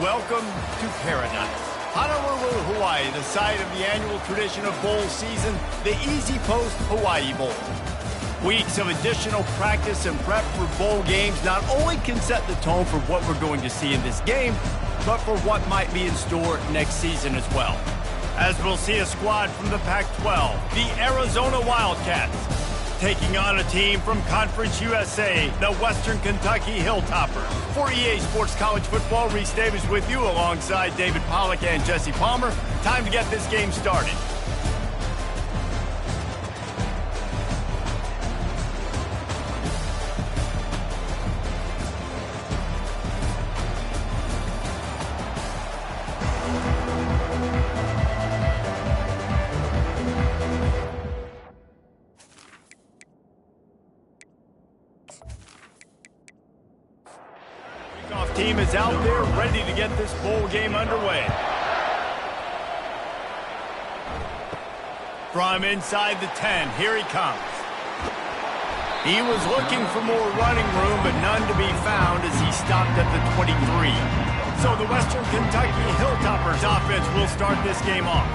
Welcome to paradise. Honolulu, Hawaii, the site of the annual tradition of bowl season, the Easy Post Hawaii Bowl. Weeks of additional practice and prep for bowl games not only can set the tone for what we're going to see in this game, but for what might be in store next season as well. As we'll see a squad from the Pac-12, the Arizona Wildcats, taking on a team from Conference USA, the Western Kentucky Hilltoppers. For EA Sports College Football, Reese Davis with you alongside David Pollack and Jesse Palmer. Time to get this game started. Team is out there ready to get this bowl game underway. From inside the 10, here he comes. He was looking for more running room, but none to be found as he stopped at the 23. So the Western Kentucky Hilltoppers offense will start this game off.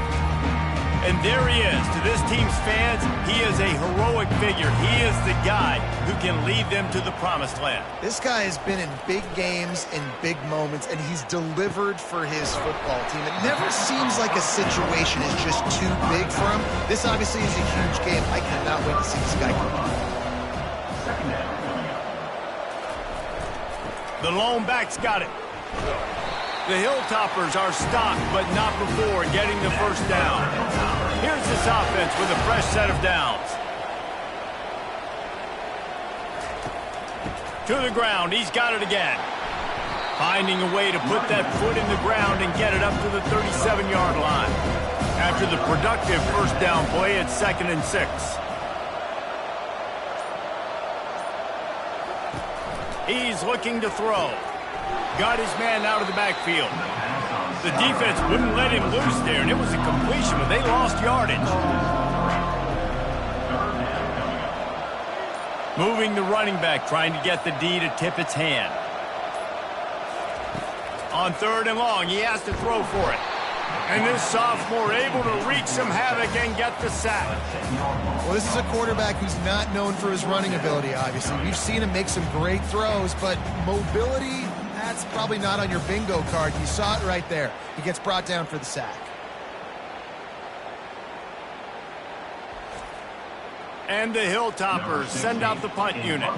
And there he is. To this team's fans, he is a heroic figure. He is the guy who can lead them to the promised land. This guy has been in big games, in big moments, and he's delivered for his football team. It never seems like a situation is just too big for him. This obviously is a huge game. I cannot wait to see this guy come on. The lone back's got it. The Hilltoppers are stopped, but not before getting the first down. Here's this offense with a fresh set of downs. To the ground, he's got it again. Finding a way to put that foot in the ground and get it up to the 37-yard line. After the productive first down play, it's 2nd and 6. He's looking to throw. Got his man out of the backfield. The defense wouldn't let him loose there, and it was a completion, but they lost yardage. Moving the running back, trying to get the D to tip its hand. On 3rd and long, he has to throw for it. And this sophomore able to wreak some havoc and get the sack. Well, this is a quarterback who's not known for his running ability, obviously. We've seen him make some great throws, but mobility, that's probably not on your bingo card. You saw it right there. He gets brought down for the sack. And the Hilltoppers send out the punt unit.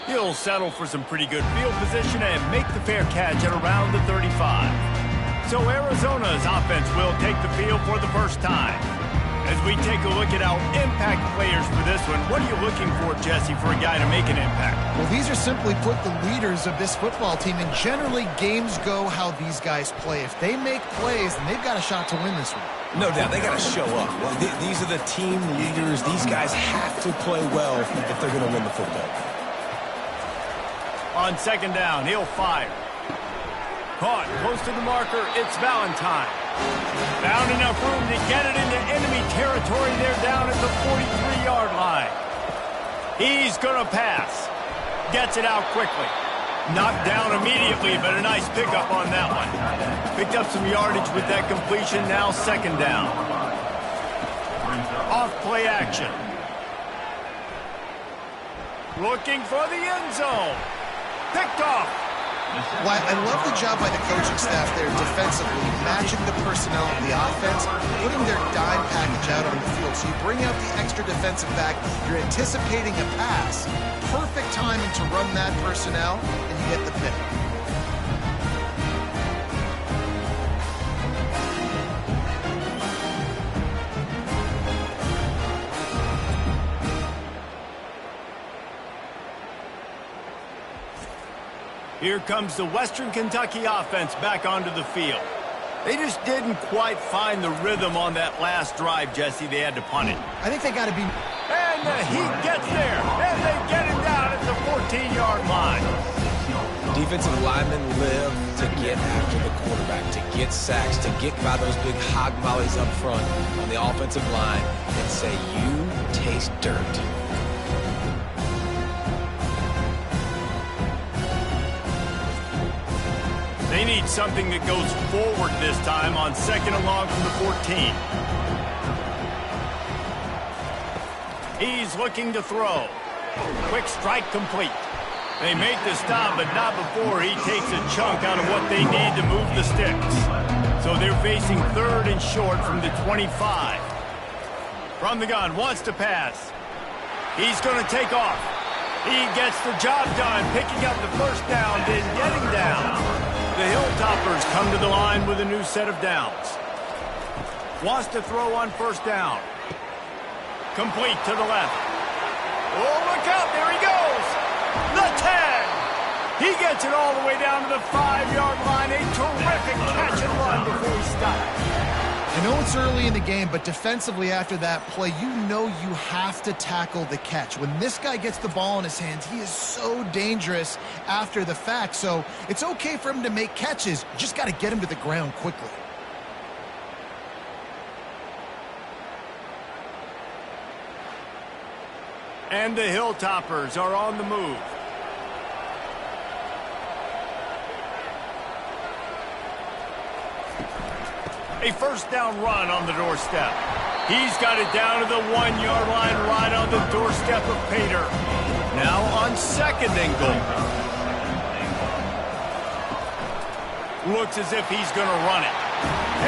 He'll settle for some pretty good field position and make the fair catch at around the 35. So Arizona's offense will take the field for the first time. As we take a look at our impact players for this one, what are you looking for, Jesse, for a guy to make an impact? Well, these are simply put the leaders of this football team, and generally games go how these guys play. If they make plays, then they've got a shot to win this one. No doubt, they got to show up. Well, these are the team leaders. These guys have to play well if they're going to win the football. On 2nd down, he'll fire. Caught, close to the marker, it's Valentine. Found enough room to get it into enemy territory there down at the 43-yard line. He's going to pass. Gets it out quickly. Knocked down immediately, but a nice pickup on that one. Picked up some yardage with that completion, now 2nd down. Off play action. Looking for the end zone. Picked off. Well, I love the job by the coaching staff there defensively, matching the personnel of the offense, putting their dime package out on the field. So you bring out the extra defensive back, you're anticipating a pass, perfect timing to run that personnel, and you get the pick. Here comes the Western Kentucky offense back onto the field. They just didn't quite find the rhythm on that last drive, Jesse. They had to punt it. I think they got to be... And the heat gets there, and they get him down at the 14-yard line. Defensive linemen live to get after the quarterback, to get sacks, to get by those big hog mollies up front on the offensive line and say, you taste dirt. need something that goes forward this time on 2nd and long from the 14. He's looking to throw. Quick strike complete. They make the stop, but not before he takes a chunk out of what they need to move the sticks. So they're facing 3rd and short from the 25. From the gun, wants to pass. He's going to take off. He gets the job done, picking up the first down, then getting down. The Hilltoppers come to the line with a new set of downs. Wants to throw on 1st down. Complete to the left. Oh, look out, there he goes. The 10. He gets it all the way down to the 5-yard line. A terrific catch and run before he stops. I know it's early in the game, but defensively after that play, you know you have to tackle the catch. When this guy gets the ball in his hands, he is so dangerous after the fact. So it's okay for him to make catches. You just got to get him to the ground quickly. And the Hilltoppers are on the move. A 1st down run on the doorstep. He's got it down to the 1-yard line right on the doorstep of Pater. Now on 2nd and goal. Looks as if he's going to run it.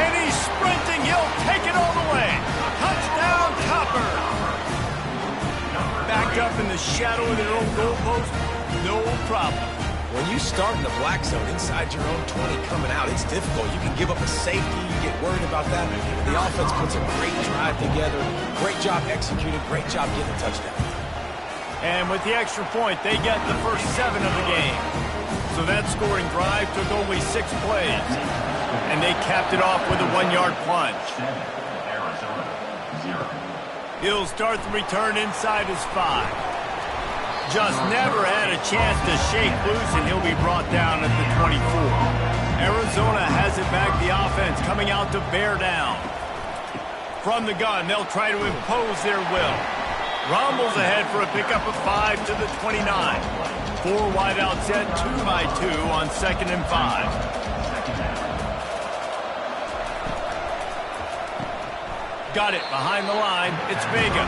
And he's sprinting. He'll take it all the way. Touchdown, Topper. Backed up in the shadow of their own goalpost, no problem. When you start in the black zone inside your own 20 coming out, it's difficult. You can give up a safety. You get worried about that. The offense puts a great drive together. Great job executed. Great job getting a touchdown. And with the extra point, they get the first 7 of the game. So that scoring drive took only 6 plays. And they capped it off with a 1-yard plunge. He'll start the return inside his 5. Just never had a chance to shake loose, and he'll be brought down at the 24. Arizona has it back, the offense coming out to bear down. From the gun, they'll try to impose their will. Rumbles ahead for a pickup of 5 to the 29. 4 wide out set, 2 by 2 on 2nd and 5. Got it behind the line. It's Vega.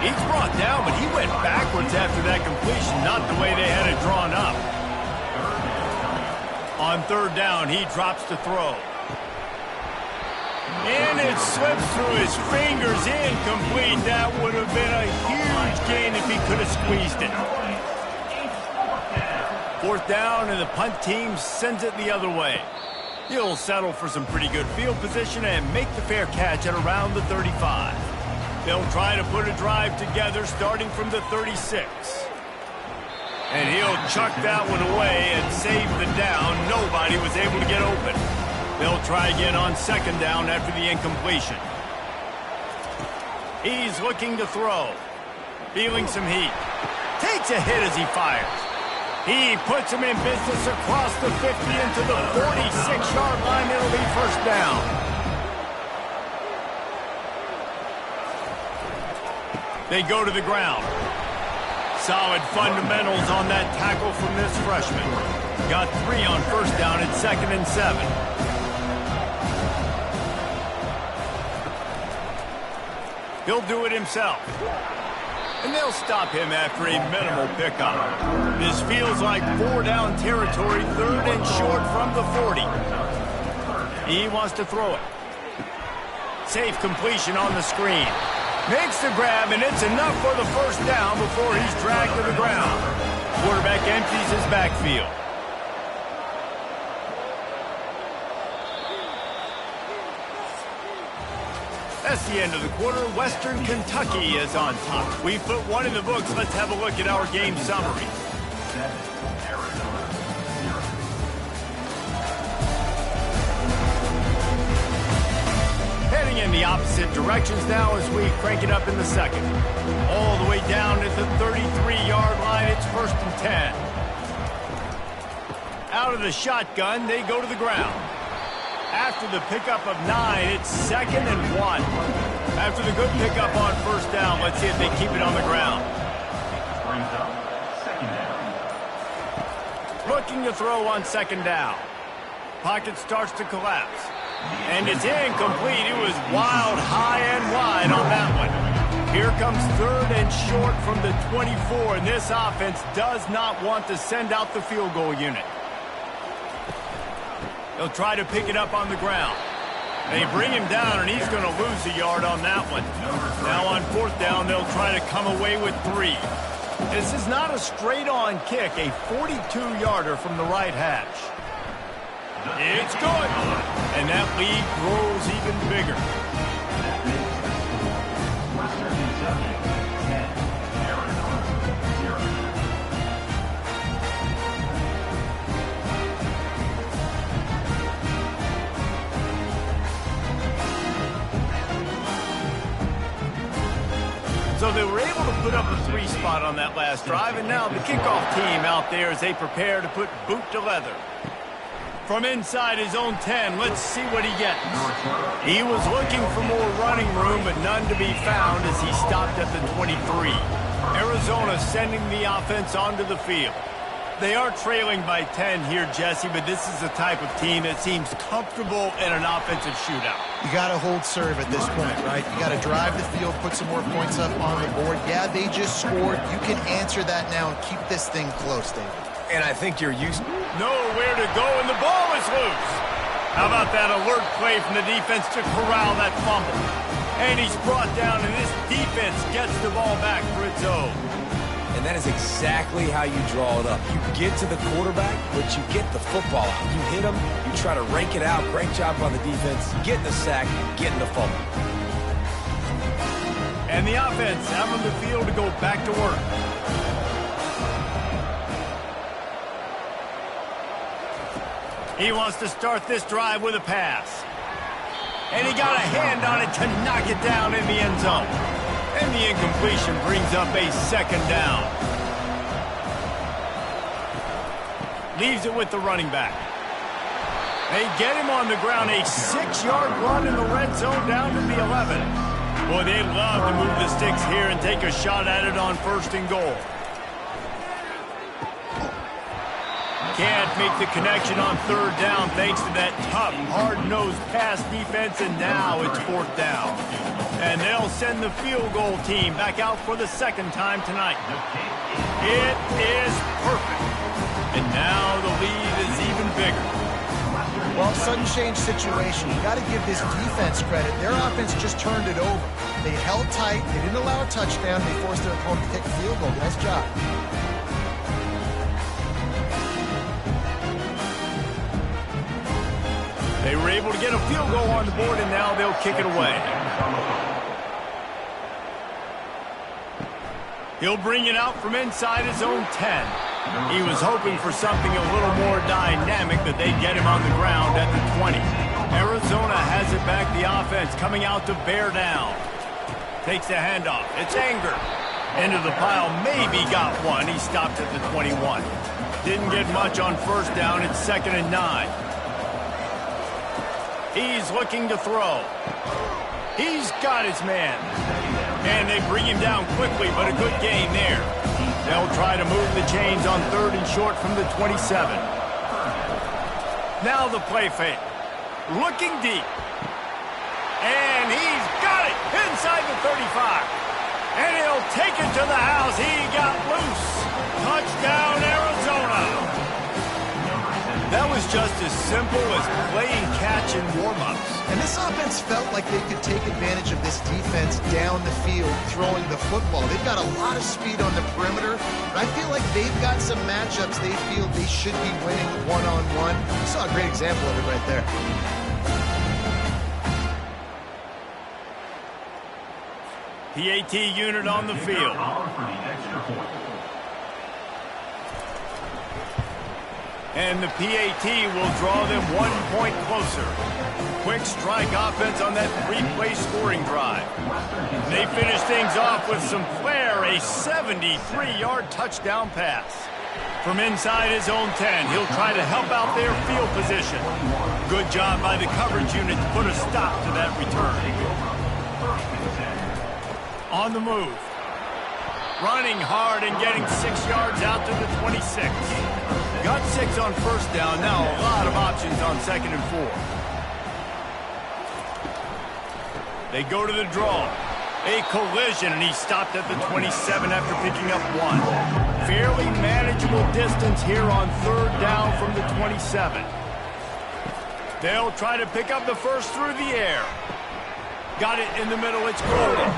He's brought down, but he went backwards after that completion, not the way they had it drawn up. On 3rd down, he drops to throw. And it slips through his fingers, incomplete. That would have been a huge gain if he could have squeezed it. 4th down, and the punt team sends it the other way. He'll settle for some pretty good field position and make the fair catch at around the 35. They'll try to put a drive together starting from the 36. And he'll chuck that one away and save the down. Nobody was able to get open. They'll try again on 2nd down after the incompletion. He's looking to throw. Feeling some heat. Takes a hit as he fires. He puts him in business across the 50 into the 46-yard line. It'll be 1st down. They go to the ground. Solid fundamentals on that tackle from this freshman. Got 3 on 1st down at 2nd and 7. He'll do it himself. And they'll stop him after a minimal pickup. This feels like 4-down territory, 3rd and short from the 40. He wants to throw it. Safe completion on the screen. Makes the grab, and it's enough for the 1st down before he's dragged to the ground. Quarterback empties his backfield. That's the end of the quarter. Western Kentucky is on top. We put 1 in the books. Let's have a look at our game summary. Heading in the opposite directions now as we crank it up in the 2nd. All the way down at the 33-yard line. It's 1st and 10. Out of the shotgun, they go to the ground. After the pickup of 9, it's 2nd and 1. After the good pickup on 1st down, let's see if they keep it on the ground. Looking to throw on 2nd down. Pocket starts to collapse. And it's incomplete. It was wild, high and wide on that one. Here comes 3rd and short from the 24, and this offense does not want to send out the field goal unit. They'll try to pick it up on the ground. They bring him down, and he's going to lose a yard on that one. Now on 4th down, they'll try to come away with 3. This is not a straight-on kick, a 42-yarder from the right hash. It's good, and that lead grows even bigger. So they were able to put up a 3 spot on that last drive, and now the kickoff team out there as they prepare to put boot to leather. From inside his own 10, let's see what he gets. He was looking for more running room, but none to be found as he stopped at the 23. Arizona sending the offense onto the field. They are trailing by 10 here, Jesse, but this is the type of team that seems comfortable in an offensive shootout. You got to hold serve at this point, right? You got to drive the field, put some more points up on the board. Yeah, they just scored. You can answer that now and keep this thing close, David. And I think you're used to nowhere to go, and the ball is loose. How about that alert play from the defense to corral that fumble? And he's brought down, and this defense gets the ball back for its own. And that is exactly how you draw it up. You get to the quarterback, but you get the football out. You hit him, you try to rake it out. Great job by the defense. Getting the sack, getting the fumble. And the offense out on the field to go back to work. He wants to start this drive with a pass. And he got a hand on it to knock it down in the end zone. And the incompletion brings up a 2nd down. Leaves it with the running back. They get him on the ground, a 6-yard run in the red zone down to the 11. Boy, they love to move the sticks here and take a shot at it on 1st and goal. Can't make the connection on 3rd down thanks to that tough, hard-nosed pass defense, and now it's 4th down. And they'll send the field goal team back out for the 2nd time tonight. It is perfect. And now the lead is even bigger. Well, sudden change situation. You got to give this defense credit. Their offense just turned it over. They held tight. They didn't allow a touchdown. They forced their opponent to take a field goal. Nice job. They were able to get a field goal on the board, and now they'll kick it away. He'll bring it out from inside his own 10. He was hoping for something a little more dynamic, but they get him on the ground at the 20. Arizona has it back, the offense coming out to bear down. Takes the handoff. It's Anger. Into the pile, maybe got one. He stopped at the 21. Didn't get much on 1st down. It's 2nd and 9. He's looking to throw. He's got his man. And they bring him down quickly, but a good gain there. They'll try to move the chains on 3rd and short from the 27. Now the play fake. Looking deep. And he's got it inside the 35. And he'll take it to the house. He got loose. Touchdown, Arizona. That was just as simple as playing catch in warm-ups. And this offense felt like they could take advantage of this defense down the field, throwing the football. They've got a lot of speed on the perimeter, but I feel like they've got some matchups they feel they should be winning one-on-one. You saw a great example of it right there. PAT unit on the field. And the PAT will draw them 1 point closer. Quick strike offense on that 3-play scoring drive. They finish things off with some flair, a 73-yard touchdown pass. From inside his own 10, he'll try to help out their field position. Good job by the coverage unit to put a stop to that return. On the move. Running hard and getting 6 yards out to the 26. Got 6 on 1st down. Now a lot of options on 2nd and 4. They go to the draw. A collision, and he stopped at the 27 after picking up 1. Fairly manageable distance here on 3rd down from the 27. They'll try to pick up the first through the air. Got it in the middle. It's Golden.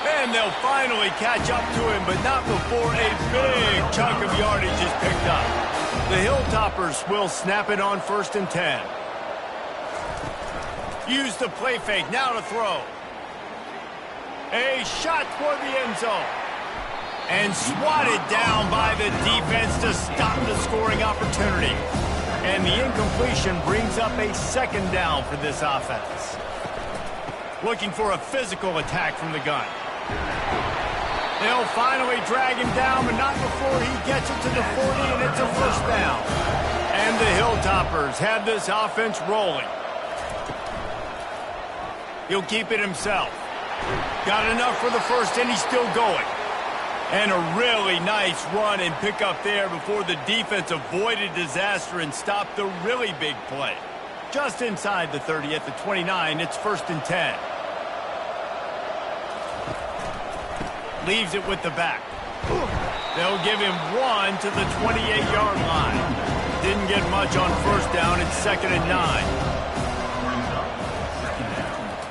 And they'll finally catch up to him, but not before a big chunk of yardage is picked up. The Hilltoppers will snap it on 1st and 10. Use the play fake. Now to throw. A shot toward the end zone. And swatted down by the defense to stop the scoring opportunity. And the incompletion brings up a 2nd down for this offense. Looking for a physical attack from the gun. They'll finally drag him down, but not before he gets it to the 40, and it's a 1st down. And the Hilltoppers have this offense rolling. He'll keep it himself. Got enough for the 1st, and he's still going. And a really nice run and pick up there before the defense avoided disaster and stopped the really big play. Just inside the 30 at the 29, it's 1st and 10. Leaves it with the back. They'll give him 1 to the 28-yard line. Didn't get much on 1st down. It's 2nd and 9.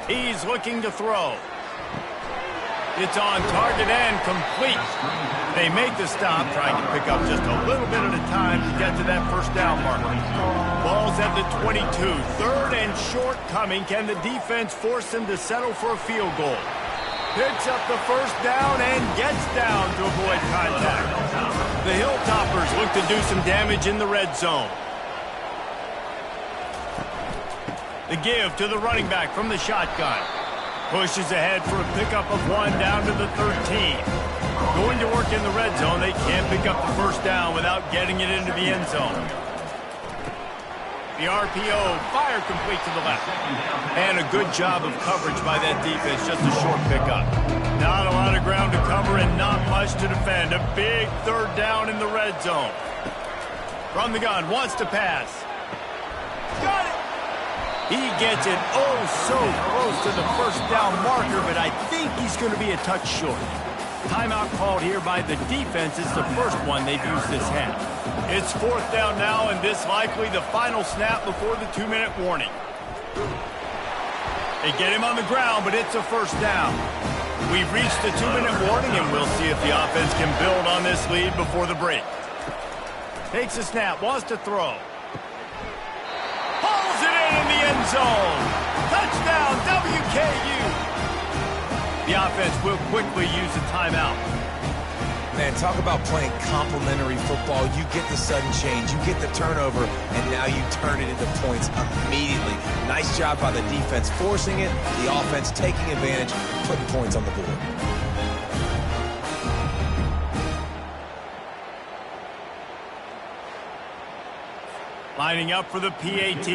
He's looking to throw. It's on target and complete. They make the stop, trying to pick up just a little bit at a time to get to that 1st down marker. Ball's at the 22. 3rd and short coming. Can the defense force them to settle for a field goal? Picks up the 1st down and gets down to avoid contact. The Hilltoppers look to do some damage in the red zone. The give to the running back from the shotgun. Pushes ahead for a pickup of 1 down to the 13. Going to work in the red zone. They can't pick up the 1st down without getting it into the end zone. The RPO, fire complete to the left. And a good job of coverage by that defense, just a short pickup. Not a lot of ground to cover and not much to defend. A big 3rd down in the red zone. From the gun, wants to pass. Got it! He gets it so close to the 1st down marker, but I think he's going to be a touch short. Timeout called here by the defense. It's the first one they've used this half. It's 4th down now, and this likely the final snap before the 2-minute warning. They get him on the ground, but it's a 1st down. We've reached the 2-minute warning, and we'll see if the offense can build on this lead before the break. Takes a snap, wants to throw. Pulls it in the end zone. Touchdown, WKU. The offense will quickly use a timeout. Man, talk about playing complementary football. You get the sudden change, you get the turnover, and now you turn it into points immediately. Nice job by the defense forcing it, the offense taking advantage, putting points on the board. Lining up for the PAT.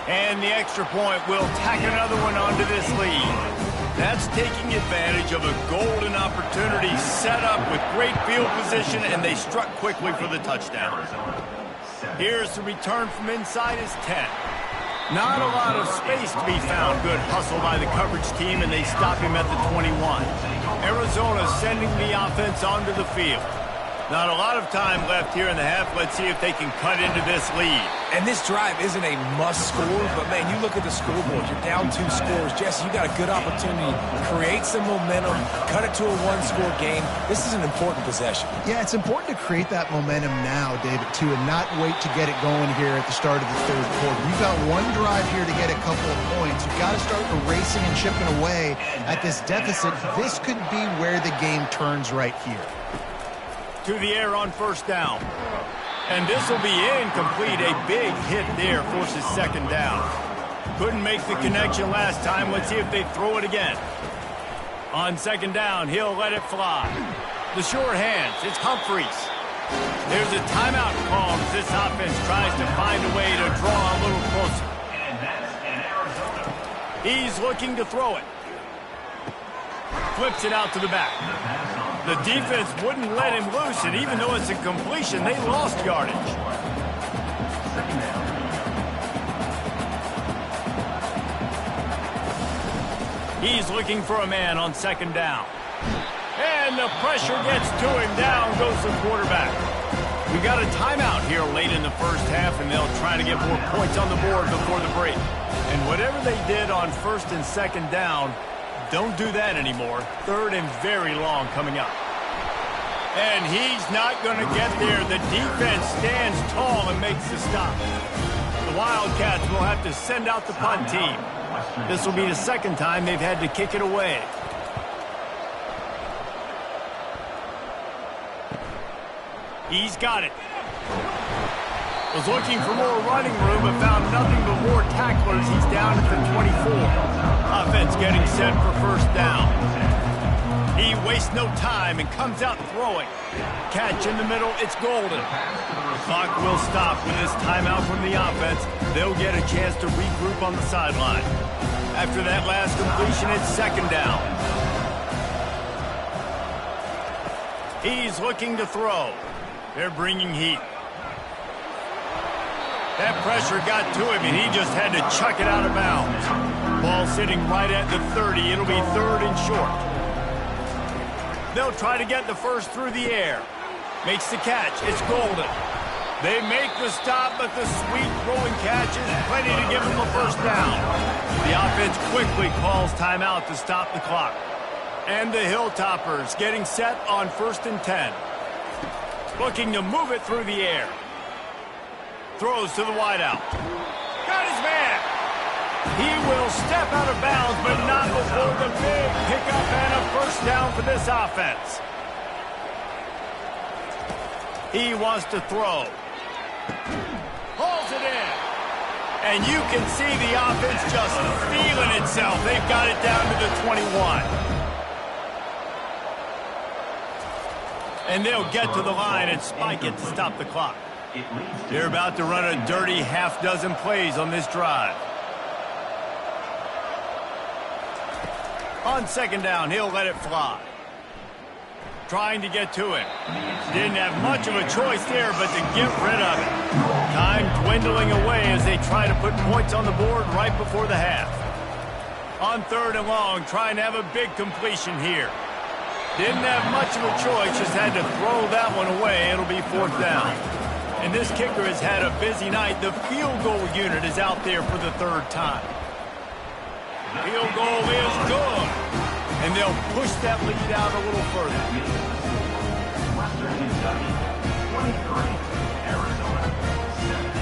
And the extra point will tack another one onto this lead. That's taking advantage of a golden opportunity set up with great field position, and they struck quickly for the touchdown. Here's the return from inside his 10. Not a lot of space to be found. Good hustle by the coverage team, and they stop him at the 21. Arizona sending the offense onto the field. Not a lot of time left here in the half. Let's see if they can cut into this lead. And this drive isn't a must score, but man, you look at the scoreboard, you're down 2 scores. Jesse, you got a good opportunity. Create some momentum, cut it to a 1-score game. This is an important possession. Yeah, it's important to create that momentum now, David, too, and not wait to get it going here at the start of the 3rd quarter. You've got one drive here to get a couple of points. You've got to start erasing and chipping away at this deficit. This could be where the game turns right here. To the air on 1st down. And this will be incomplete. A big hit there forces 2nd down. Couldn't make the connection last time. Let's see if they throw it again. On 2nd down, he'll let it fly. The short hands, it's Humphreys. There's a timeout called as this offense tries to find a way to draw a little closer. He's looking to throw it. Flips it out to the back. The defense wouldn't let him loose, and even though it's a completion, they lost yardage. He's looking for a man on second down. And the pressure gets to him. Down goes the quarterback. We got a timeout here late in the first half, and they'll try to get more points on the board before the break. And whatever they did on first and second down, don't do that anymore. Third and very long coming up. And he's not going to get there. The defense stands tall and makes the stop. The Wildcats will have to send out the punt team. This will be the second time they've had to kick it away. He's got it. Was looking for more running room, but found nothing but more tacklers. He's down at the 24. Offense getting set for first down. He wastes no time and comes out throwing. Catch in the middle, it's golden. The clock will stop with this timeout from the offense. They'll get a chance to regroup on the sideline. After that last completion, it's second down. He's looking to throw. They're bringing heat. That pressure got to him, and he just had to chuck it out of bounds. Ball sitting right at the 30. It'll be third and short. They'll try to get the first through the air. Makes the catch. It's golden. They make the stop, but the sweet throwing catch is plenty to give them a first down. The offense quickly calls timeout to stop the clock. And the Hilltoppers getting set on first and 10. Looking to move it through the air. Throws to the wideout. Got his man. He will step out of bounds, but not before the big pickup and a first down for this offense. He wants to throw. Hauls it in. And you can see the offense just feeling itself. They've got it down to the 21. And they'll get to the line and spike it to stop the clock. They're about to run a dirty half-dozen plays on this drive. On second down, he'll let it fly. Trying to get to him. Didn't have much of a choice there, but to get rid of it. Time dwindling away as they try to put points on the board right before the half. On third and long, trying to have a big completion here. Didn't have much of a choice, just had to throw that one away. It'll be fourth down. And this kicker has had a busy night. The field goal unit is out there for the third time. Field goal is good. And they'll push that lead out a little further. Western Kentucky, 23, Arizona, 7.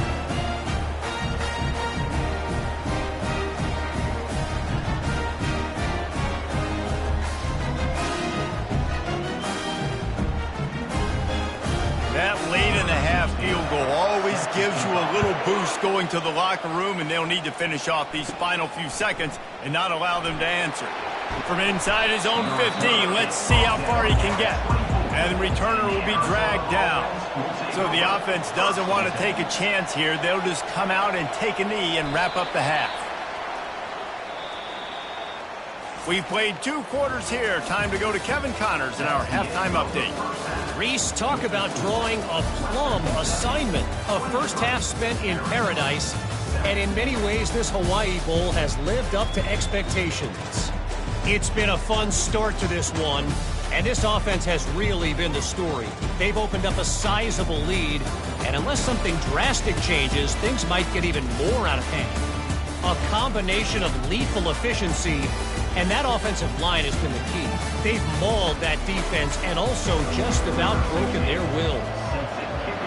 That late-in-the-half field goal always gives you a little boost going to the locker room, and they'll need to finish off these final few seconds and not allow them to answer. From inside his own 15, let's see how far he can get. And the returner will be dragged down. So the offense doesn't want to take a chance here. They'll just come out and take a knee and wrap up the half. We've played 2 quarters here. Time to go to Kevin Connors in our halftime update. Reese, talk about drawing a plum assignment. A first half spent in paradise, and in many ways this Hawaii Bowl has lived up to expectations. It's been a fun start to this one, and this offense has really been the story. They've opened up a sizable lead, and unless something drastic changes, things might get even more out of hand. A combination of lethal efficiency, and that offensive line has been the key. They've mauled that defense and also just about broken their will.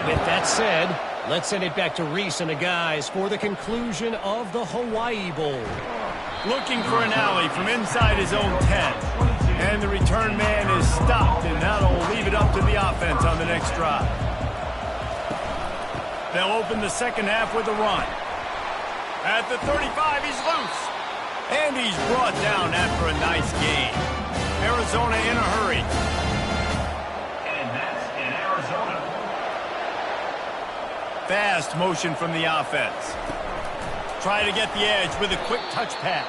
With that said, let's send it back to Reese and the guys for the conclusion of the Hawaii Bowl. Looking for an alley from inside his own 10. And the return man is stopped, and that'll leave it up to the offense on the next drive. They'll open the second half with a run. At the 35, he's loose. And he's brought down after a nice game. Arizona in a hurry. And that's in Arizona. Fast motion from the offense. Try to get the edge with a quick touch pass.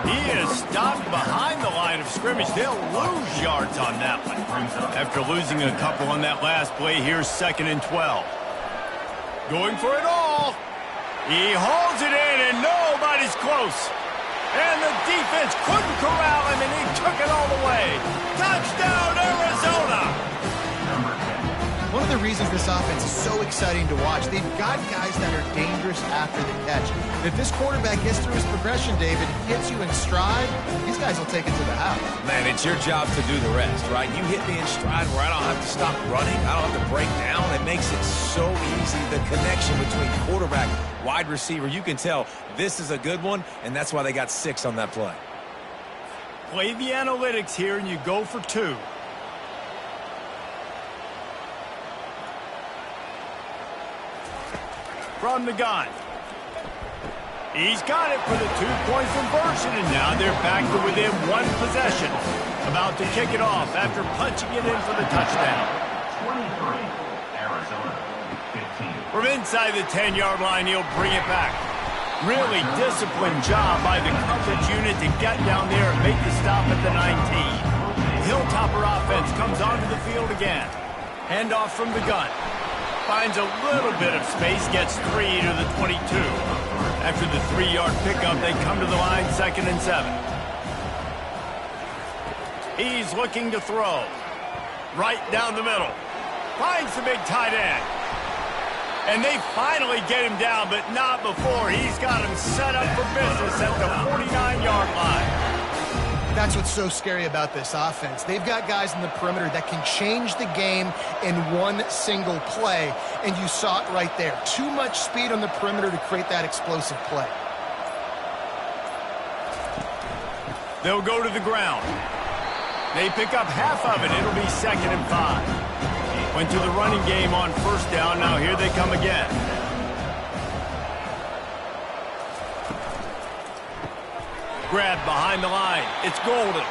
He is stopped behind the line of scrimmage. They'll lose yards on that one. After losing a couple on that last play, here's 2nd and 12. Going for it all. He holds it in, and nobody's close. And the defense couldn't corral him, and he took it all the way. Touchdown, Arizona! One of the reasons this offense is so exciting to watch, they've got guys that are dangerous after the catch. If this quarterback gets through his progression, David, hits you in stride, these guys will take it to the house. Man, it's your job to do the rest, right? You hit me in stride where I don't have to stop running. I don't have to break down. It makes it so easy. The connection between quarterback, wide receiver, you can tell this is a good one, and that's why they got 6 on that play. Play the analytics here, and you go for 2. From the gun. He's got it for the 2-point conversion, and now they're back to within 1 possession. About to kick it off after punching it in for the touchdown. 23, Arizona, 15. From inside the 10-yard line, he'll bring it back. Really disciplined job by the coverage unit to get down there and make the stop at the 19. The Hilltopper offense comes onto the field again. Handoff from the gun. Finds a little bit of space, gets 3 to the 22. After the 3-yard pickup, they come to the line, 2nd and 7. He's looking to throw. Right down the middle. Finds the big tight end. And they finally get him down, but not before. He's got him set up for business at the 49-yard line. That's what's so scary about this offense. They've got guys in the perimeter that can change the game in one single play, and you saw it right there. Too much speed on the perimeter to create that explosive play. They'll go to the ground. They pick up half of it. It'll be 2nd and 5. Went to the running game on 1st down. Now here they come again. Grab behind the line. It's Golden.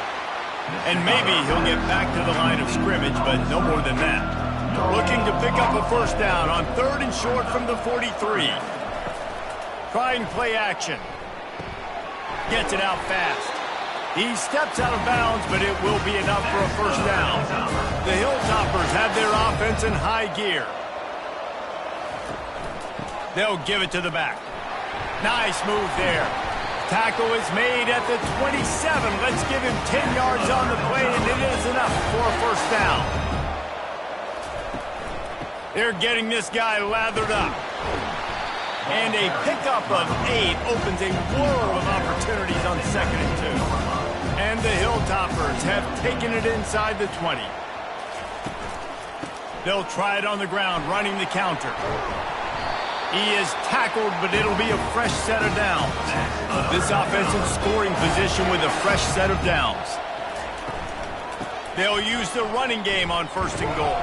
And maybe he'll get back to the line of scrimmage, but no more than that. Looking to pick up a 1st down on 3rd and short from the 43. Trying play action. Gets it out fast. He steps out of bounds, but it will be enough for a 1st down. The Hilltoppers have their offense in high gear. They'll give it to the back. Nice move there. Tackle is made at the 27. Let's give him 10 yards on the play, and it is enough for a 1st down. They're getting this guy lathered up. And a pickup of 8 opens a world of opportunities on 2nd and 2. And the Hilltoppers have taken it inside the 20. They'll try it on the ground, running the counter. He is tackled, but it'll be a fresh set of downs. This offensive scoring position with a fresh set of downs. They'll use the running game on 1st and goal.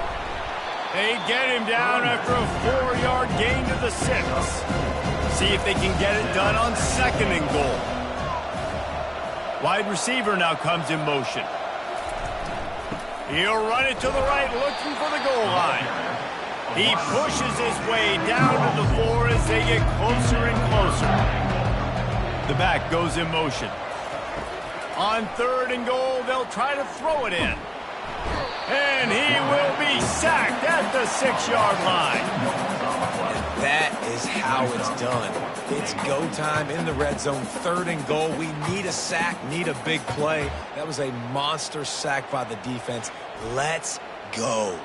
They get him down after a 4-yard gain to the 6. See if they can get it done on 2nd and goal. Wide receiver now comes in motion. He'll run it to the right, looking for the goal line. He pushes his way down to the floor as they get closer and closer. The back goes in motion. On 3rd and goal, they'll try to throw it in. And he will be sacked at the 6-yard line. And that is how it's done. It's go time in the red zone, 3rd and goal. We need a sack, need a big play. That was a monster sack by the defense. Let's go.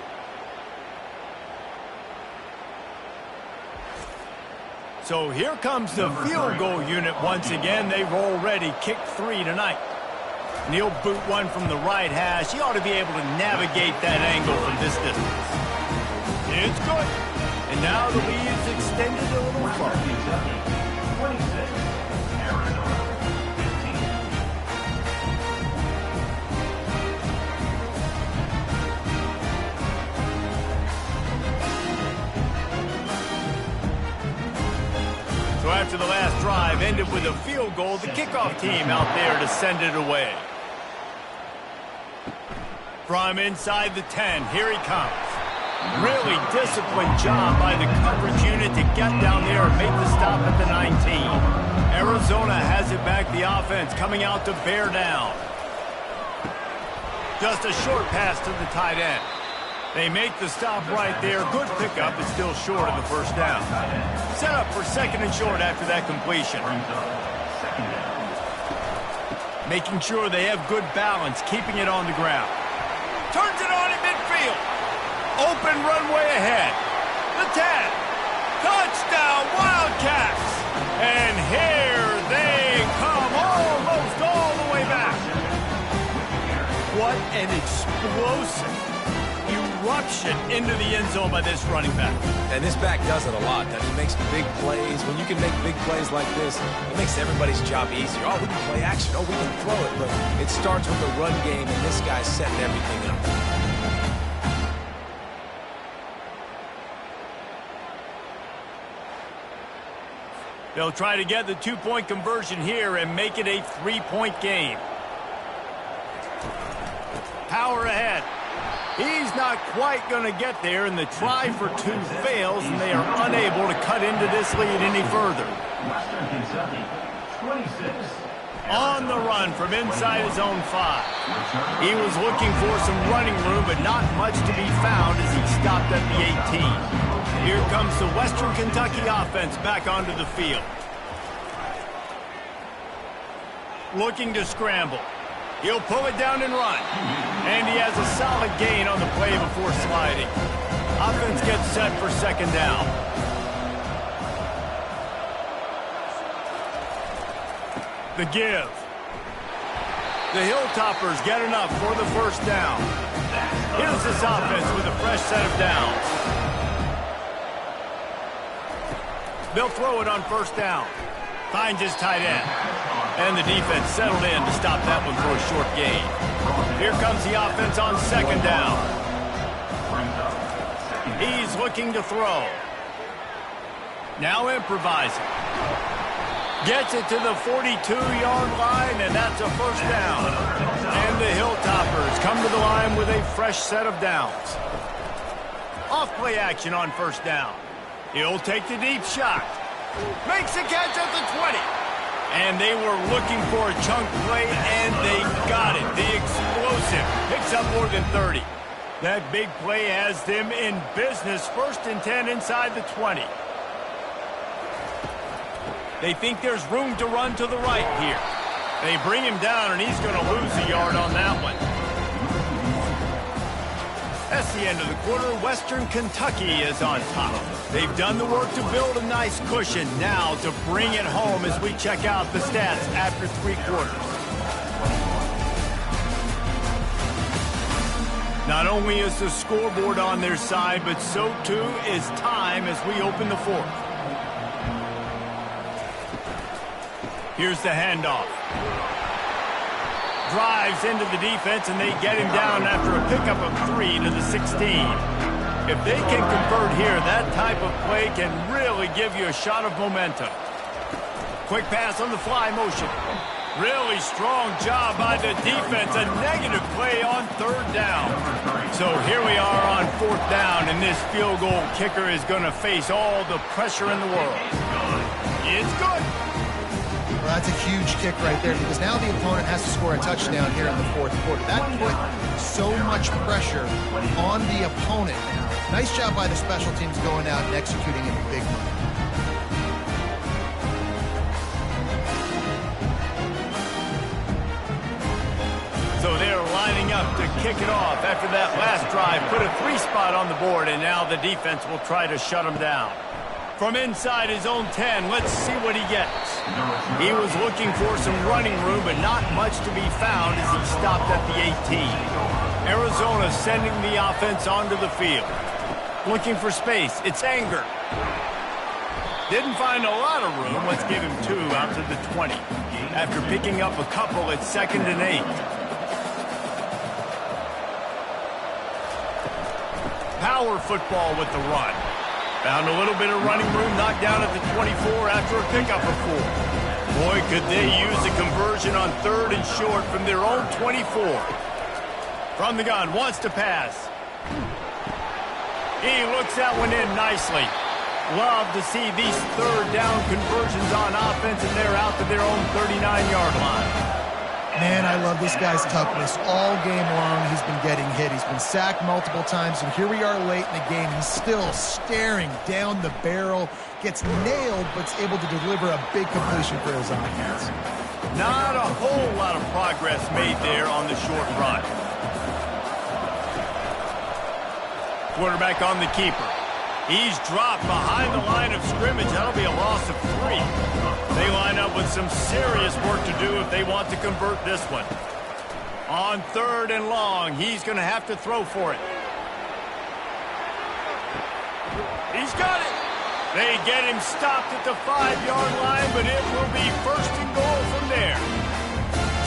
So here comes the field goal unit once again. They've already kicked 3 tonight. And he'll boot one from the right hash. He ought to be able to navigate that angle from this distance. It's good. And now the lead is extended a little further. 26, Arizona, 15. So after the last drive ended with a field goal, the kickoff team out there to send it away. From inside the 10, here he comes. Really disciplined job by the coverage unit to get down there and make the stop at the 19. Arizona has it back, the offense coming out to bear down. Just a short pass to the tight end. They make the stop right there. Good pickup, but still short of the first down. Set up for second and short after that completion. Making sure they have good balance, keeping it on the ground. Turns it on in midfield. Open runway ahead. The 10. Touchdown, Wildcats. And here they come, almost all the way back. What an explosive eruption into the end zone by this running back. And this back does it a lot. That he makes big plays. When you can make big plays like this, it makes everybody's job easier. Oh, we can play action. Oh, we can throw it. But it starts with the run game, and this guy's setting everything up. They'll try to get the two-point conversion here and make it a three-point game. Power ahead. He's not quite going to get there, and the try for two fails, and they are unable to cut into this lead any further. Western Kentucky, 26. On the run from inside his own 5. He was looking for some running room, but not much to be found as he stopped at the 18. Here comes the Western Kentucky offense back onto the field. Looking to scramble. He'll pull it down and run. And he has a solid gain on the play before sliding. Offense gets set for second down. The give. The Hilltoppers get enough for the first down. Here's this offense with a fresh set of downs. They'll throw it on first down. Finds his tight end. And the defense settled in to stop that one for a short gain. Here comes the offense on second down. He's looking to throw. Now improvising. Gets it to the 42-yard line, and that's a first down. And the Hilltoppers come to the line with a fresh set of downs. Off-play action on first down. He'll take the deep shot. Makes a catch at the 20. And they were looking for a chunk play, and they got it. The explosive picks up more than 30. That big play has them in business. First and 10 inside the 20. They think there's room to run to the right here. They bring him down, and he's going to lose a yard on that one. That's the end of the quarter. Western Kentucky is on top. They've done the work to build a nice cushion. Now to bring it home as we check out the stats after three quarters. Not only is the scoreboard on their side, but so too is time as we open the fourth. Here's the handoff. Drives into the defense, and they get him down after a pickup of 3 to the 16. If they can convert here, that type of play can really give you a shot of momentum. Quick pass on the fly motion. Really strong job by the defense. A negative play on third down. So here we are on fourth down, and this field goal kicker is going to face all the pressure in the world. It's good. Well, that's a huge kick right there because now the opponent has to score a touchdown here in the fourth quarter. That put so much pressure on the opponent. Nice job by the special teams going out and executing in a big one. So they're lining up to kick it off after that last drive. Put a 3-spot on the board, and now the defense will try to shut them down. From inside his own 10, let's see what he gets. He was looking for some running room, but not much to be found as he stopped at the 18. Arizona sending the offense onto the field. Looking for space. It's Anger. Didn't find a lot of room. Let's give him 2 out to the 20. After picking up a couple, it's 2nd and 8. Power football with the run. Found a little bit of running room, knocked down at the 24 after a pickup of 4. Boy, could they use a conversion on 3rd and short from their own 24. From the gun, wants to pass. He looks that one in nicely. Love to see these third down conversions on offense, and they're out to their own 39-yard line. Man, I love this guy's toughness. All game long, he's been getting hit. He's been sacked multiple times, and here we are late in the game. He's still staring down the barrel, gets nailed, but's able to deliver a big completion for his offense. Not a whole lot of progress made there on the short run. Quarterback on the keeper. He's dropped behind the line of scrimmage. That'll be a loss of 3. They line up with some serious work to do if they want to convert this one. On 3rd and long, he's going to have to throw for it. He's got it. They get him stopped at the 5-yard line, but it will be 1st and goal from there.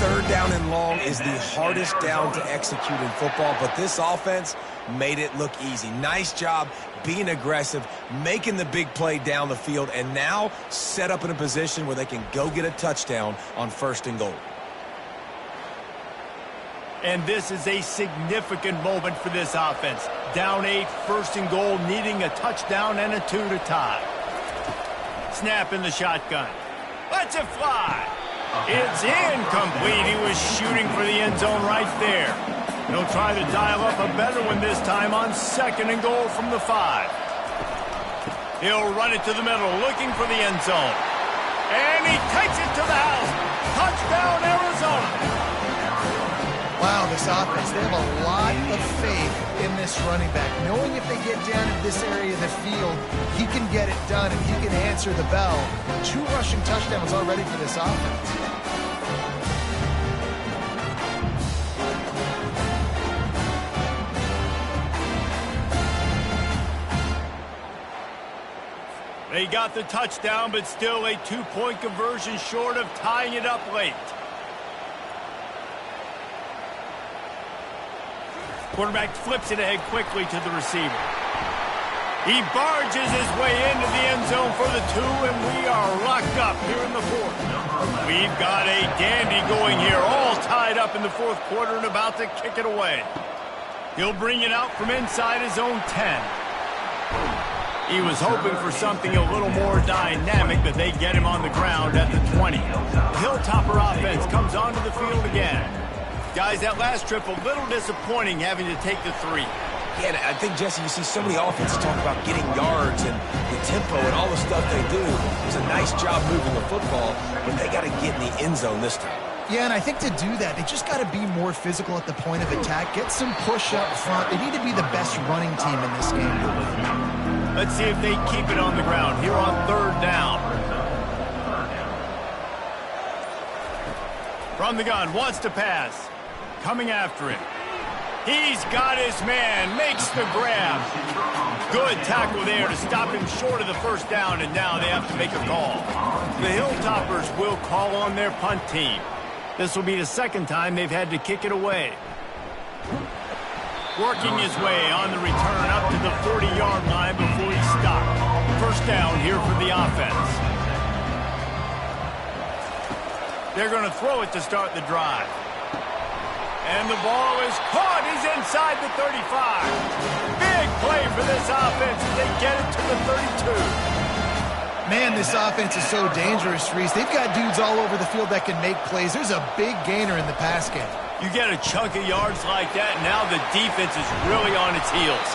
3rd down and long is the hardest down to execute in football, but this offense made it look easy. Nice job being aggressive, making the big play down the field, and now set up in a position where they can go get a touchdown on 1st and goal. And this is a significant moment for this offense. Down 8, 1st and goal, needing a touchdown and a 2 to tie. Snap in the shotgun. Lets it fly. It's incomplete. He was shooting for the end zone right there. He'll try to dial up a better one this time on 2nd and goal from the 5. He'll run it to the middle, looking for the end zone. And he takes it to the house. Touchdown, Arizona. Wow, this offense, they have a lot of faith in this running back. Knowing if they get down in this area of the field, he can get it done and he can answer the bell. 2 rushing touchdowns already for this offense. They got the touchdown, but still a 2-point conversion short of tying it up late. Quarterback flips it ahead quickly to the receiver. He barges his way into the end zone for the 2, and we are locked up here in the 4th. We've got a dandy going here, all tied up in the 4th quarter and about to kick it away. He'll bring it out from inside his own 10. He was hoping for something a little more dynamic, but they get him on the ground at the 20. The Hilltopper offense comes onto the field again. Guys, that last trip a little disappointing having to take the 3. Yeah, I think, Jesse, you see so many offenses talk about getting yards and the tempo and all the stuff they do. It's a nice job moving the football, but they got to get in the end zone this time. Yeah, and I think to do that, they just got to be more physical at the point of attack, get some push up front. They need to be the best running team in this game. Let's see if they keep it on the ground here on 3rd down. From the gun, wants to pass. Coming after him. He's got his man, makes the grab. Good tackle there to stop him short of the 1st down, and now they have to make a call. The Hilltoppers will call on their punt team. This will be the 2nd time they've had to kick it away. Working his way on the return up to the 40-yard line before he stopped. 1st down here for the offense. They're going to throw it to start the drive. And the ball is caught. He's inside the 35. Big play for this offense as they get it to the 32. Man, this offense is so dangerous, Reese. They've got dudes all over the field that can make plays. There's a big gainer in the pass game. You get a chunk of yards like that, now the defense is really on its heels.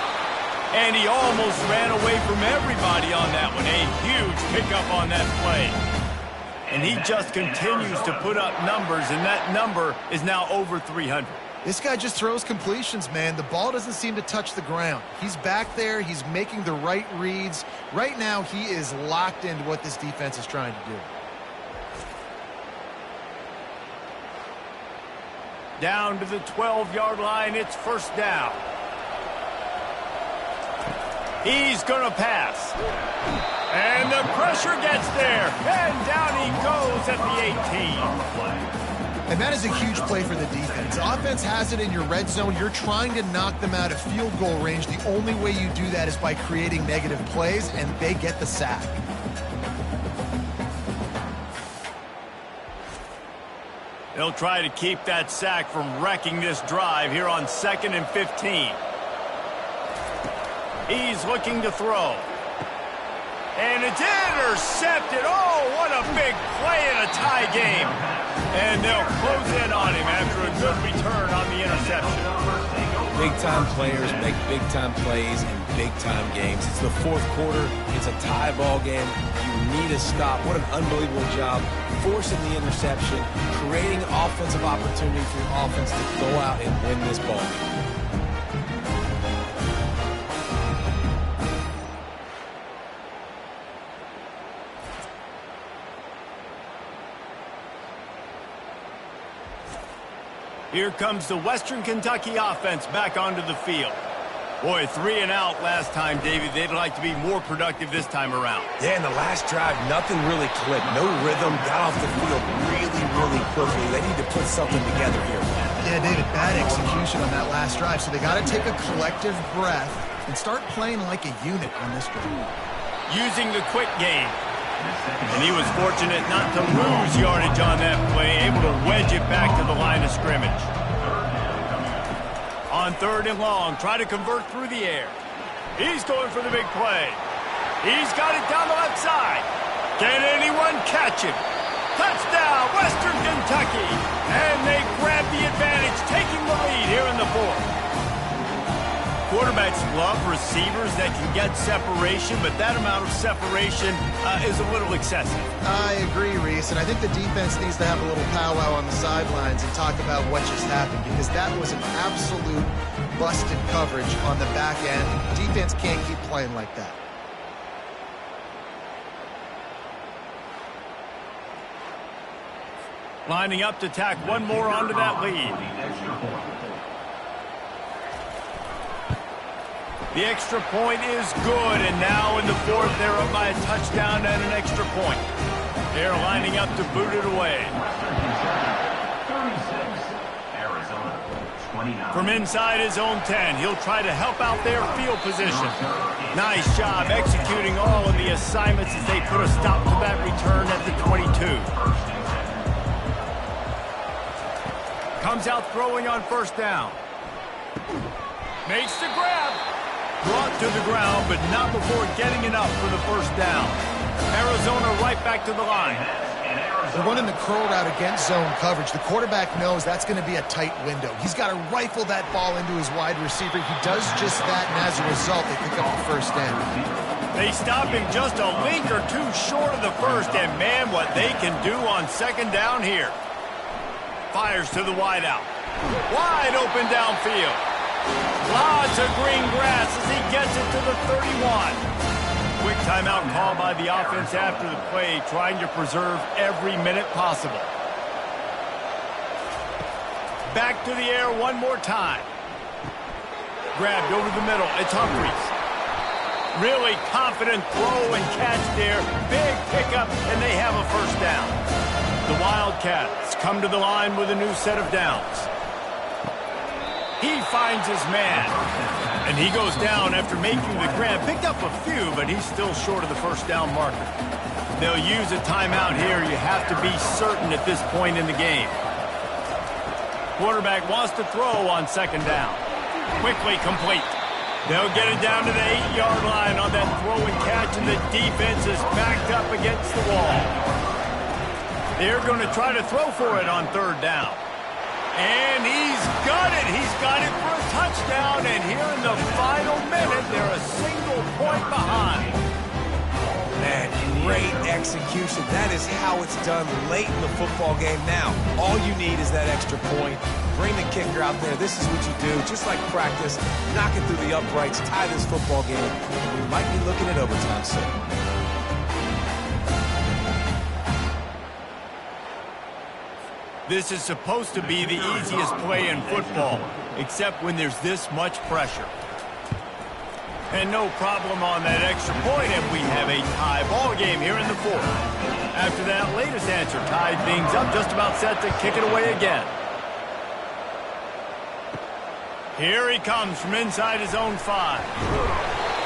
And he almost ran away from everybody on that one. A huge pickup on that play. And he just continues to put up numbers, and that number is now over 300. This guy just throws completions, man. The ball doesn't seem to touch the ground. He's back there. He's making the right reads. Right now, he is locked into what this defense is trying to do. Down to the 12-yard line, it's 1st down. He's going to pass. And the pressure gets there. And down he goes at the 18. And that is a huge play for the defense. Offense has it in your red zone. You're trying to knock them out of field goal range. The only way you do that is by creating negative plays, and they get the sack. They'll try to keep that sack from wrecking this drive here on 2nd and 15. He's looking to throw. And it's intercepted. Oh, what a big play in a tie game. And they'll close in on him after a good return on the interception. Big-time players make big-time plays in big-time games. It's the fourth quarter. It's a tie ball game. You need a stop. What an unbelievable job forcing the interception, creating offensive opportunity for your offense to go out and win this ball game. Here comes the Western Kentucky offense back onto the field. Boy, 3 and out last time, Davey. They'd like to be more productive this time around. Yeah, in the last drive, nothing really clicked. No rhythm, got off the field really quickly. They need to put something together here. Yeah, David, bad execution on that last drive, so they got to take a collective breath and start playing like a unit on this drive. Using the quick game. And he was fortunate not to lose yardage on that play, able to wedge it back to the line of scrimmage. On 3rd and long, try to convert through the air. He's going for the big play. He's got it down the left side. Can anyone catch him? Touchdown, Western Kentucky. And they grab the advantage, taking the lead here in the 4th. Quarterbacks love receivers that can get separation, but that amount of separation is a little excessive. I agree, Reese, and I think the defense needs to have a little powwow on the sidelines and talk about what just happened, because that was an absolute busted coverage on the back end. Defense can't keep playing like that. Lining up to tack one more onto that lead. The extra point is good, and now in the 4th, they're up by a touchdown and an extra point. They're lining up to boot it away. 36, Arizona, 29. From inside his own 10, he'll try to help out their field position. Nice job executing all of the assignments as they put a stop to that return at the 22. Comes out throwing on 1st down. Makes the grab. Brought to the ground, but not before getting enough for the 1st down. Arizona right back to the line. They're running the curl route against zone coverage. The quarterback knows that's going to be a tight window. He's got to rifle that ball into his wide receiver. He does just that, and as a result, they pick up the 1st down. They stop him just a link or two short of the 1st, and man, what they can do on 2nd down here. Fires to the wideout. Wide open downfield. Lots of green grass as he gets it to the 31. Quick timeout call by the offense after the play, trying to preserve every minute possible. Back to the air one more time. Grabbed over the middle. It's Humphries. Really confident throw and catch there. Big pickup, and they have a 1st down. The Wildcats come to the line with a new set of downs. He finds his man, and he goes down after making the grab. Picked up a few, but he's still short of the 1st down marker. They'll use a timeout here. You have to be certain at this point in the game. Quarterback wants to throw on 2nd down. Quickly complete. They'll get it down to the 8-yard line on that throw and catch, and the defense is backed up against the wall. They're going to try to throw for it on 3rd down. And he's got it. He's got it for a touchdown. And here in the final minute, they're a single point behind. Man, great execution. That is how it's done late in the football game. Now, all you need is that extra point. Bring the kicker out there. This is what you do. Just like practice, knock it through the uprights, tie this football game. We might be looking at overtime soon. This is supposed to be the easiest play in football, except when there's this much pressure. And no problem on that extra point, and we have a tie ball game here in the 4th. After that latest answer, tied things up, just about set to kick it away again. Here he comes from inside his own 5.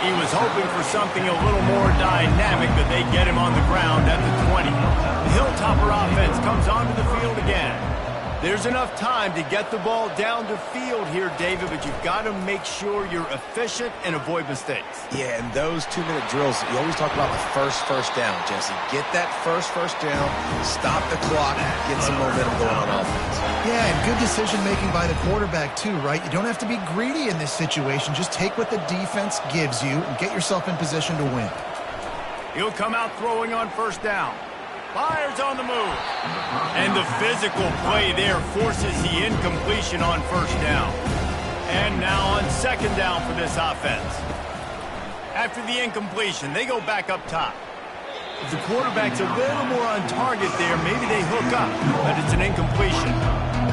He was hoping for something a little more dynamic, but they get him on the ground at the 20. The Hilltopper offense comes onto the field again. There's enough time to get the ball down the field here, David, but you've got to make sure you're efficient and avoid mistakes. Yeah, and those 2-minute drills, you always talk about the first down, Jesse. Get that first down, stop the clock, get some momentum going on offense. Yeah, and good decision-making by the quarterback, too, right? You don't have to be greedy in this situation. Just take what the defense gives you and get yourself in position to win. He'll come out throwing on first down. Fires on the move. And the physical play there forces the incompletion on first down. And now on second down for this offense. After the incompletion, they go back up top. If the quarterback's a little more on target there, maybe they hook up, but it's an incompletion.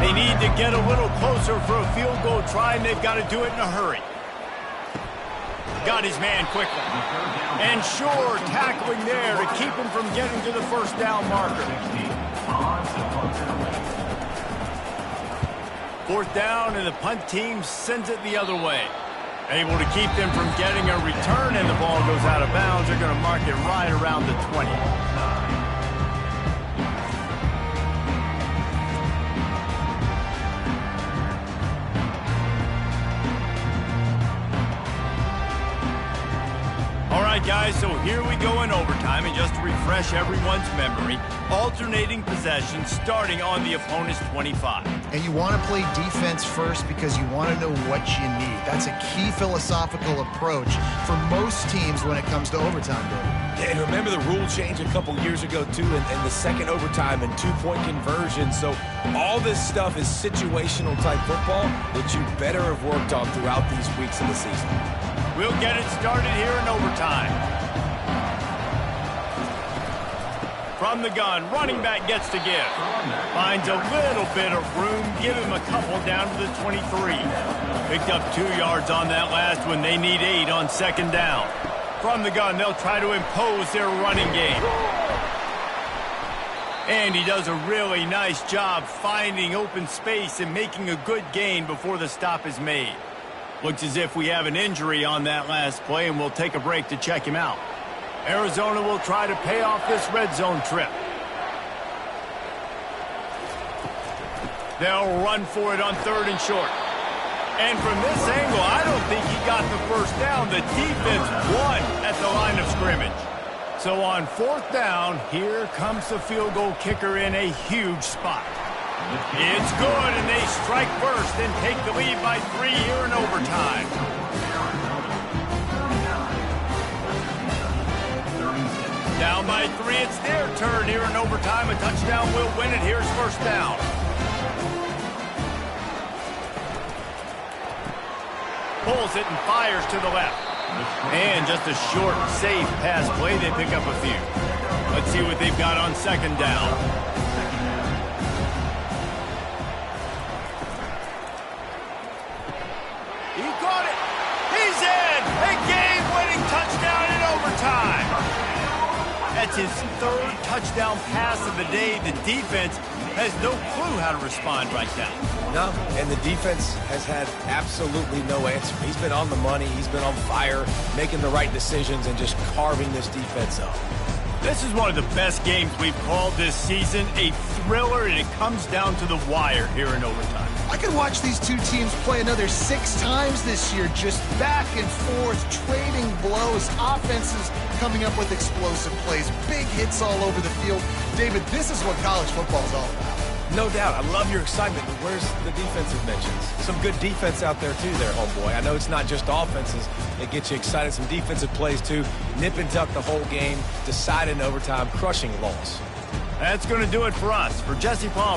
They need to get a little closer for a field goal try, and they've got to do it in a hurry. Got his man quickly. And sure, tackling there to keep him from getting to the first down marker. Fourth down, and the punt team sends it the other way. Able to keep them from getting a return, and the ball goes out of bounds. They're going to mark it right around the 20. All right, guys, so here we go in overtime, and just to refresh everyone's memory, alternating possession starting on the opponent's 25. And you want to play defense first because you want to know what you need. That's a key philosophical approach for most teams when it comes to overtime, David. Yeah, and remember the rule change a couple years ago, too, and the second overtime and two-point conversion. So all this stuff is situational type football that you better have worked on throughout these weeks of the season. We'll get it started here in overtime. From the gun, running back gets to give. Finds a little bit of room, give him a couple down to the 23. Picked up 2 yards on that last one. They need 8 on second down. From the gun, they'll try to impose their running game. And he does a really nice job finding open space and making a good gain before the stop is made. Looks as if we have an injury on that last play, and we'll take a break to check him out. Arizona will try to pay off this red zone trip. They'll run for it on third and short. And from this angle, I don't think he got the first down. The defense won at the line of scrimmage. So on fourth down, here comes the field goal kicker in a huge spot. It's good, and they strike first and take the lead by 3 here in overtime. Down by 3, it's their turn here in overtime. A touchdown will win it. Here's first down. Pulls it and fires to the left. And just a short, safe pass play. They pick up a few. Let's see what they've got on second down. That's his third touchdown pass of the day. The defense has no clue how to respond right now. No, and the defense has had absolutely no answer. He's been on the money. He's been on fire, making the right decisions and just carving this defense up. This is one of the best games we've called this season. A thriller, and it comes down to the wire here in overtime. I could watch these two teams play another 6 times this year, just back and forth, trading blows, offenses coming up with explosive plays, big hits all over the field. David, this is what college football is all about. No doubt. I love your excitement, but where's the defensive mentions? Some good defense out there, too, there, homeboy. I know it's not just offenses that get you excited. Some defensive plays, too. Nip and tuck the whole game, decide in overtime, crushing loss. That's going to do it for us. For Jesse Palmer.